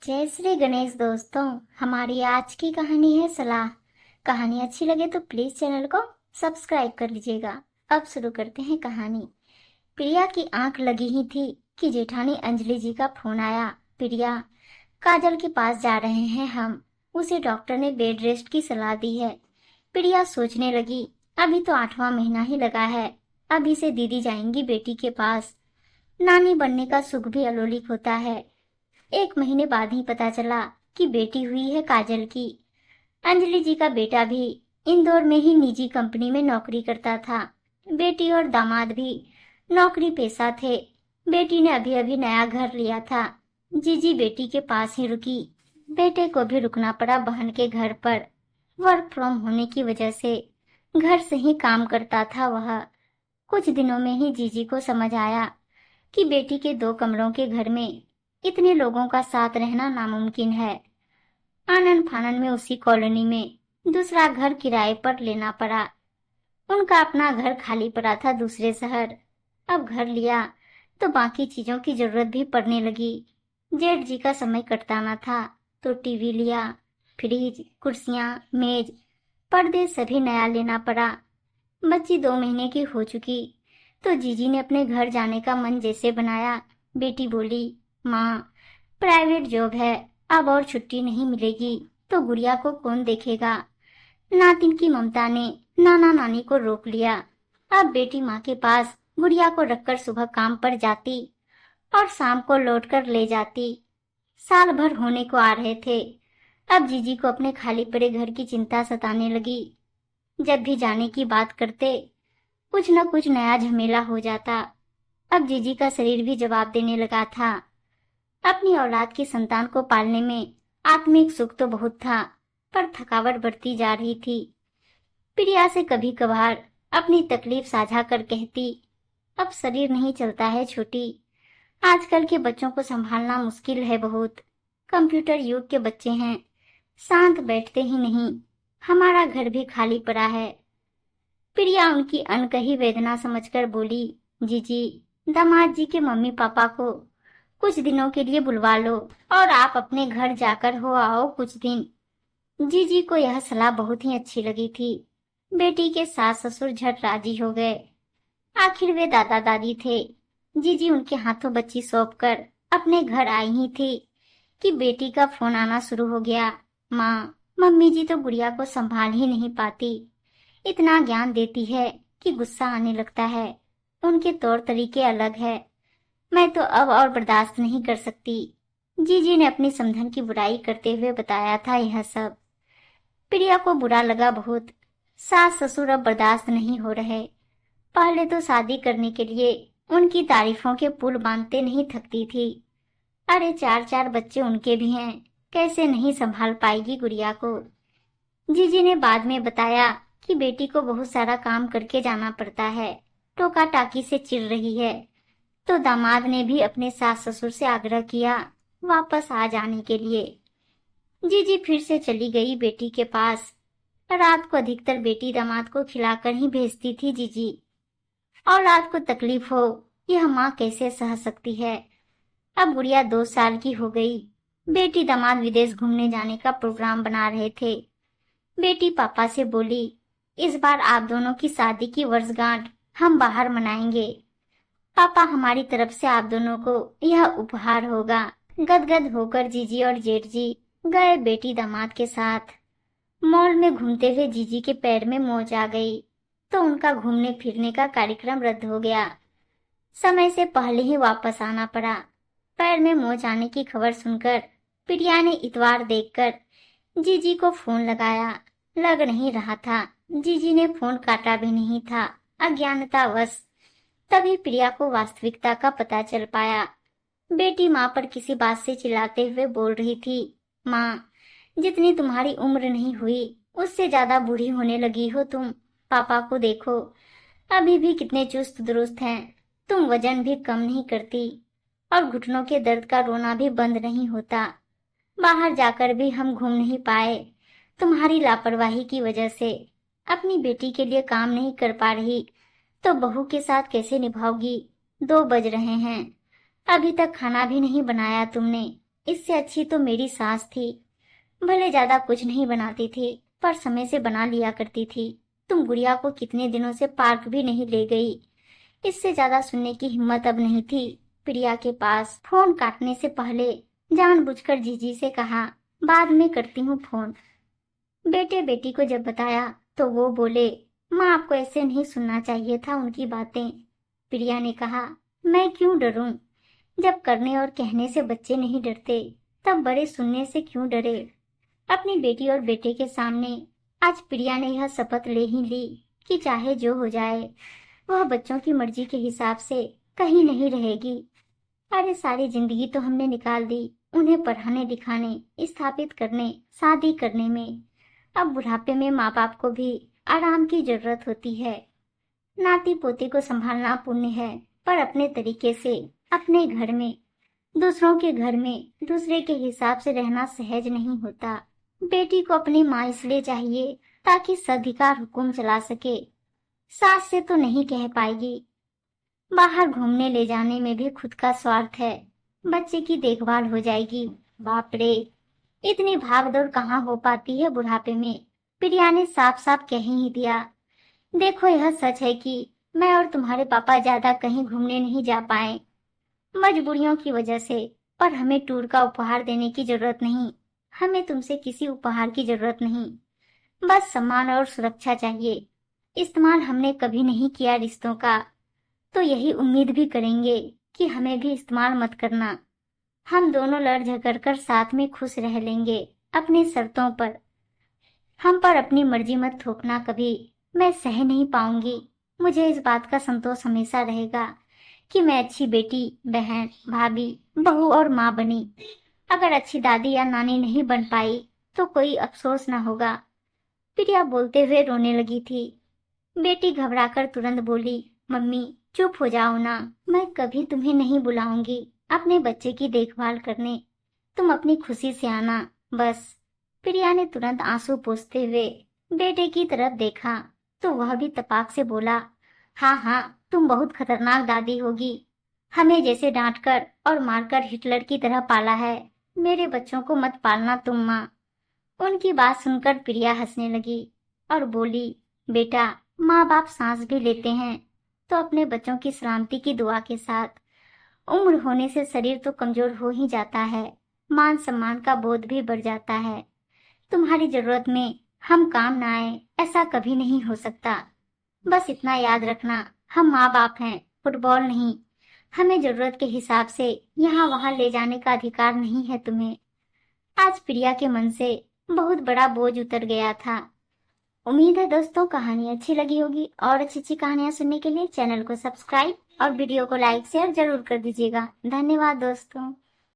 जय श्री गणेश दोस्तों। हमारी आज की कहानी है सलाह। कहानी अच्छी लगे तो प्लीज चैनल को सब्सक्राइब कर लीजिएगा। अब शुरू करते हैं कहानी। प्रिया की आंख लगी ही थी कि जेठानी अंजलि जी का फोन आया। प्रिया, काजल के पास जा रहे हैं हम। उसे डॉक्टर ने बेड रेस्ट की सलाह दी है। प्रिया सोचने लगी, अभी तो 8वां महीना ही लगा है। अभी से दीदी जाएंगी बेटी के पास। नानी बनने का सुख भी अलौकिक होता है। 1 महीने बाद ही पता चला कि बेटी हुई है काजल की। अंजलि जी का बेटा भी इंदौर में ही निजी कंपनी में नौकरी करता था। बेटी और दामाद भी नौकरी पेशा थे। बेटी ने अभी अभी नया घर लिया था। जीजी बेटी के पास ही रुकी। बेटे को भी रुकना पड़ा बहन के घर पर। वर्क फ्रॉम होने की वजह से घर से ही काम करता था वह। कुछ दिनों में ही जीजी को समझ आया कि बेटी के 2 कमरों के घर में इतने लोगों का साथ रहना नामुमकिन है। आनन फानन में उसी कॉलोनी में दूसरा घर किराए पर लेना पड़ा। उनका अपना घर खाली पड़ा था दूसरे शहर। अब घर लिया तो बाकी चीजों की जरूरत भी पड़ने लगी। जेठ जी का समय कटता न था तो टीवी लिया, फ्रिज, कुर्सियां, मेज, पर्दे सभी नया लेना पड़ा। बच्ची 2 महीने की हो चुकी तो जीजी ने अपने घर जाने का मन जैसे बनाया। बेटी बोली, माँ, प्राइवेट जॉब है, अब और छुट्टी नहीं मिलेगी तो गुड़िया को कौन देखेगा। नातिन की ममता ने नाना नानी को रोक लिया। अब बेटी माँ के पास गुड़िया को रखकर सुबह काम पर जाती और शाम को लौटकर ले जाती। साल भर होने को आ रहे थे। अब जीजी को अपने खाली पड़े घर की चिंता सताने लगी। जब भी जाने की बात करते कुछ न कुछ नया झमेला हो जाता। अब जीजी का शरीर भी जवाब देने लगा था। अपनी औलाद की संतान को पालने में आत्मिक सुख तो बहुत था, पर थकावट बढ़ती जा रही थी। प्रिया से कभी कभार अपनी तकलीफ साझा कर कहती, अब शरीर नहीं चलता है छोटी। आजकल के बच्चों को संभालना मुश्किल है बहुत। कंप्यूटर युग के बच्चे हैं, शांत बैठते ही नहीं। हमारा घर भी खाली पड़ा है। प्रिया उनकी अनकही वेदना समझकर बोली, जीजी, दामाद जी के मम्मी पापा को कुछ दिनों के लिए बुलवा लो और आप अपने घर जाकर हो आओ कुछ दिन। जीजी को यह सलाह बहुत ही अच्छी लगी थी। बेटी के सास ससुर झट राजी हो गए। आखिर वे दादा दादी थे। जीजी उनके हाथों बच्ची सौंपकर अपने घर आई ही थी कि बेटी का फोन आना शुरू हो गया। माँ, मम्मी जी तो गुड़िया को संभाल ही नहीं पाती। इतना ज्ञान देती है कि गुस्सा आने लगता है। उनके तौर तरीके अलग है। मैं तो अब और बर्दाश्त नहीं कर सकती। जीजी ने अपनी समधन की बुराई करते हुए बताया था यह सब। प्रिया को बुरा लगा बहुत। सास ससुर अब बर्दाश्त नहीं हो रहे। पहले तो शादी करने के लिए उनकी तारीफों के पुल बांधते नहीं थकती थी। अरे 4 बच्चे उनके भी हैं, कैसे नहीं संभाल पाएगी गुड़िया को। जीजी ने बाद में बताया कि बेटी को बहुत सारा काम करके जाना पड़ता है, टोका टाकी से चिढ़ रही है। तो दामाद ने भी अपने सास ससुर से आग्रह किया वापस आ जाने के लिए। जीजी फिर से चली गई बेटी के पास। रात को अधिकतर बेटी दामाद को खिलाकर ही भेजती थी जीजी। औलाद को तकलीफ हो यह माँ कैसे सह सकती है। अब गुड़िया 2 साल की हो गई। बेटी दामाद विदेश घूमने जाने का प्रोग्राम बना रहे थे। बेटी पापा से बोली, इस बार आप दोनों की शादी की वर्षगांठ हम बाहर मनाएंगे। पापा, हमारी तरफ से आप दोनों को यह उपहार होगा। गदगद होकर जीजी और जेठ जी गए बेटी दामाद के साथ। मॉल में घूमते हुए जीजी के पैर में मोच आ गई तो उनका घूमने फिरने का कार्यक्रम रद्द हो गया। समय से पहले ही वापस आना पड़ा। पैर में मोच आने की खबर सुनकर प्रिया ने इतवार देखकर जीजी को फोन लगाया। लग नहीं रहा था। जीजी ने फोन काटा भी नहीं था, अज्ञानतावश। तभी प्रिया को वास्तविकता का पता चल पाया। बेटी माँ पर किसी बात से चिल्लाते हुए बोल रही थी, माँ, जितनी तुम्हारी उम्र नहीं हुई उससे ज्यादा बूढ़ी होने लगी हो तुम। पापा को देखो, अभी भी कितने चुस्त दुरुस्त हैं। तुम वजन भी कम नहीं करती और घुटनों के दर्द का रोना भी बंद नहीं होता। बाहर जाकर भी हम घूम नहीं पाए तुम्हारी लापरवाही की वजह से। अपनी बेटी के लिए काम नहीं कर पा रही तो बहू के साथ कैसे निभाओगी। 2 बज रहे हैं, अभी तक खाना भी नहीं बनाया तुमने। इससे अच्छी तो मेरी सास थी। भले ज्यादा कुछ नहीं बनाती थी, पर समय से बना लिया करती थी। तुम गुड़िया को कितने दिनों से पार्क भी नहीं ले गई। इससे ज्यादा सुनने की हिम्मत अब नहीं थी प्रिया के पास। फोन काटने से पहले जानबूझकर जीजी से कहा, बाद में करती हूँ फोन। बेटे बेटी को जब बताया तो वो बोले, माँ आपको ऐसे नहीं सुनना चाहिए था उनकी बातें। प्रिया ने कहा, मैं क्यों डरूं? जब करने और कहने से बच्चे नहीं डरते, तब बड़े सुनने से क्यों डरे? अपनी बेटी और बेटे के सामने आज प्रिया ने यह शपथ ले ही ली कि चाहे जो हो जाए, वह बच्चों की मर्जी के हिसाब से कहीं नहीं रहेगी। अरे सारी जिंदगी तो हमने निकाल दी उन्हें पढ़ाने लिखाने, स्थापित करने, शादी करने में। अब बुढ़ापे में माँ बाप को भी आराम की जरूरत होती है। नाती पोती को संभालना पुण्य है, पर अपने तरीके से, अपने घर में। दूसरों के घर में दूसरे के हिसाब से रहना सहज नहीं होता। बेटी को अपनी माँ इसलिए चाहिए ताकि सधिकार हुक्म चला सके। सास से तो नहीं कह पाएगी। बाहर घूमने ले जाने में भी खुद का स्वार्थ है। बच्चे की देखभाल हो जाएगी। बाप रे, इतनी भाग दौड़ कहाँ हो पाती है बुढ़ापे में। प्रिया ने साफ साफ कह ही दिया, देखो यह सच है कि मैं और तुम्हारे पापा ज्यादा कहीं घूमने नहीं जा पाए, मजबूरियों की वजह से। पर हमें टूर का उपहार देने की जरूरत नहीं। हमें तुमसे किसी उपहार की जरूरत नहीं, बस सम्मान और सुरक्षा चाहिए। इस्तेमाल हमने कभी नहीं किया रिश्तों का, तो यही उम्मीद भी करेंगे कि हमें भी इस्तेमाल मत करना। हम दोनों लड़ झगड़ कर साथ में खुश रह लेंगे अपनी शर्तों पर। हम पर अपनी मर्जी मत थोपना कभी। मैं सह नहीं पाऊंगी। मुझे इस बात का संतोष हमेशा रहेगा कि मैं अच्छी बेटी, बहन, भाभी, बहू और माँ बनी। अगर अच्छी दादी या नानी नहीं बन पाई तो कोई अफसोस न होगा। प्रिया बोलते हुए रोने लगी थी। बेटी घबराकर तुरंत बोली, मम्मी चुप हो जाओ ना, मैं कभी तुम्हें नहीं बुलाऊंगी अपने बच्चे की देखभाल करने। तुम अपनी खुशी से आना बस। प्रिया ने तुरंत आंसू पोंछते हुए बेटे की तरफ देखा तो वह भी तपाक से बोला, हाँ हाँ, तुम बहुत खतरनाक दादी होगी। हमें जैसे डांटकर और मारकर हिटलर की तरह पाला है, मेरे बच्चों को मत पालना तुम माँ। उनकी बात सुनकर प्रिया हंसने लगी और बोली, बेटा, माँ बाप सांस भी लेते हैं तो अपने बच्चों की सलामती की दुआ के साथ। उम्र होने से शरीर तो कमजोर हो ही जाता है, मान सम्मान का बोध भी बढ़ जाता है। तुम्हारी जरूरत में हम काम ना आए ऐसा कभी नहीं हो सकता। बस इतना याद रखना, हम माँ बाप हैं, फुटबॉल नहीं। हमें जरूरत के हिसाब से यहाँ वहाँ ले जाने का अधिकार नहीं है तुम्हें। आज प्रिया के मन से बहुत बड़ा बोझ उतर गया था। उम्मीद है दोस्तों कहानी अच्छी लगी होगी, और अच्छी अच्छी कहानियां सुनने के लिए चैनल को सब्सक्राइब और वीडियो को लाइक शेयर जरूर कर दीजिएगा। धन्यवाद दोस्तों।